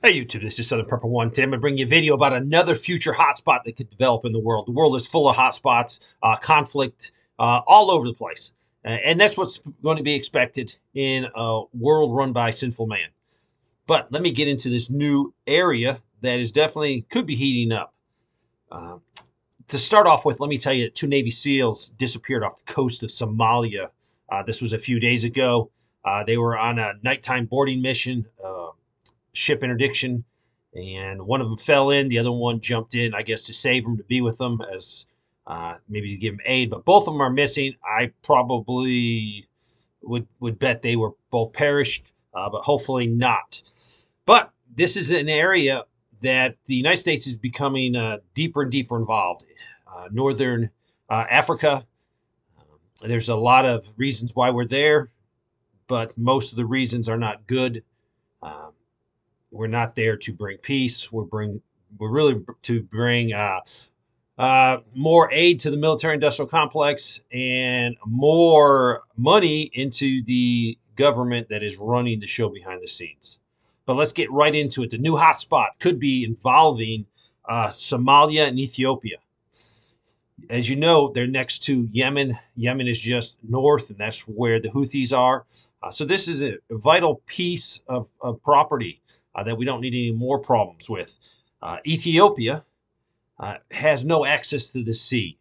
Hey YouTube, this is Southern Purple One Tim. I'm bringing you a video about another future hotspot that could develop in the world. The world is full of hotspots, conflict all over the place. And that's what's going to be expected in a world run by sinful man. But let me get into this new area that is definitely could be heating up. Uh, to start off with, let me tell you that 2 Navy SEALs disappeared off the coast of Somalia. This was a few days ago. They were on a nighttime boarding mission. Ship interdiction, and one of them fell in. The other one jumped in, I guess, to save them, to be with them, as maybe to give them aid. But both of them are missing. I probably would bet they were both perished, but hopefully not. But this is an area that the United States is becoming deeper and deeper involved. Northern Africa. There's a lot of reasons why we're there, but most of the reasons are not good. We're not there to bring peace. We're really to bring more aid to the military-industrial complex and more money into the government that is running the show behind the scenes. But let's get right into it. The new hotspot could be involving Somalia and Ethiopia. As you know, they're next to Yemen. Yemen is just north, and that's where the Houthis are. So this is a vital piece of property that we don't need any more problems with. Ethiopia has no access to the sea.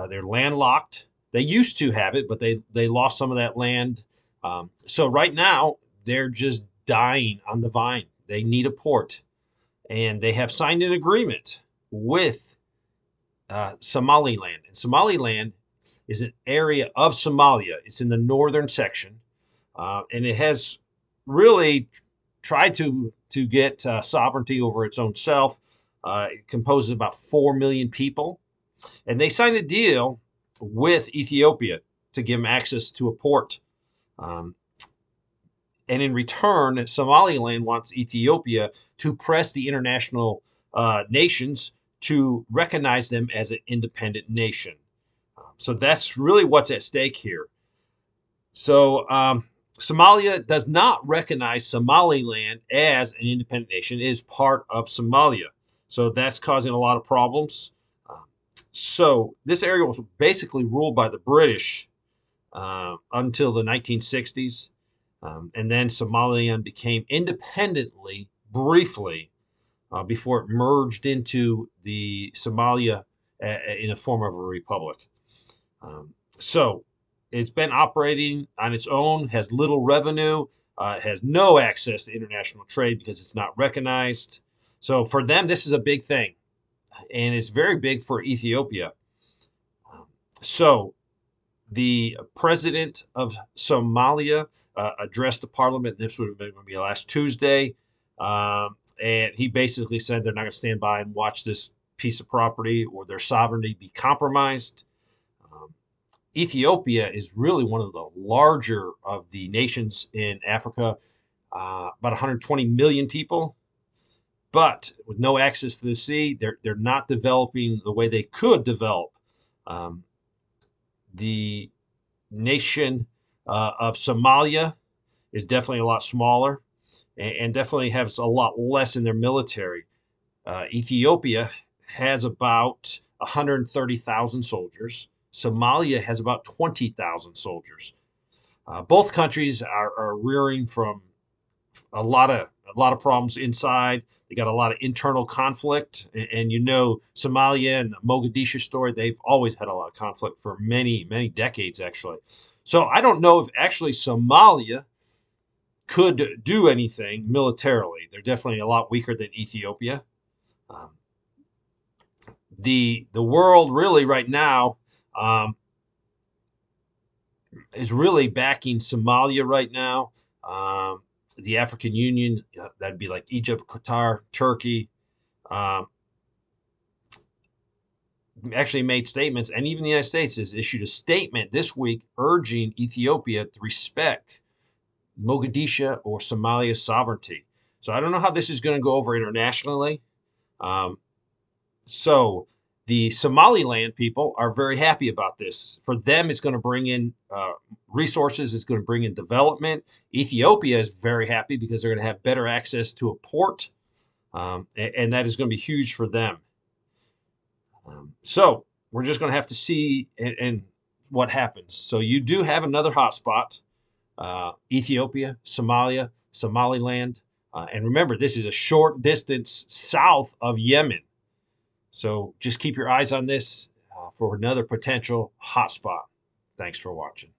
They're landlocked. They used to have it, but they lost some of that land. So right now, they're just dying on the vine. They need a port. And they have signed an agreement with Somaliland. And Somaliland is an area of Somalia. It's in the northern section. And it has really tried to get sovereignty over its own self. It composes about 4 million people. And they signed a deal with Ethiopia to give them access to a port. And in return, Somaliland wants Ethiopia to press the international nations to recognize them as an independent nation. So that's really what's at stake here. So Somalia does not recognize Somaliland as an independent nation. It is part of Somalia. So that's causing a lot of problems. So this area was basically ruled by the British until the 1960s. And then Somaliland became independently briefly before it merged into the Somalia in a form of a republic. So it's been operating on its own, has little revenue, has no access to international trade because it's not recognized. So for them, this is a big thing. And it's very big for Ethiopia. So the president of Somalia addressed the parliament. This would have been last Tuesday. And he basically said they're not going to stand by and watch this piece of property or their sovereignty be compromised. Ethiopia is really one of the larger of the nations in Africa, about 120 million people. But with no access to the sea, they're not developing the way they could develop. The nation of Somalia is definitely a lot smaller and definitely has a lot less in their military. Ethiopia has about 130,000 soldiers. Somalia has about 20,000 soldiers. Both countries are rearing from a lot of problems inside. They got a lot of internal conflict, and you know Somalia and the Mogadishu story. They've always had a lot of conflict for many decades, actually. So I don't know if actually Somalia could do anything militarily. They're definitely a lot weaker than Ethiopia. The world really right now is really backing Somalia right now. The African Union, that'd be like Egypt, Qatar, Turkey, actually made statements, and even the United States has issued a statement this week urging Ethiopia to respect Mogadishu or Somalia's sovereignty. So I don't know how this is going to go over internationally. So the Somaliland people are very happy about this. For them, it's going to bring in resources. It's going to bring in development. Ethiopia is very happy because they're going to have better access to a port. and that is going to be huge for them. So we're just going to have to see and what happens. So you do have another hotspot, Ethiopia, Somalia, Somaliland. And remember, this is a short distance south of Yemen. So just keep your eyes on this for another potential hotspot. Thanks for watching.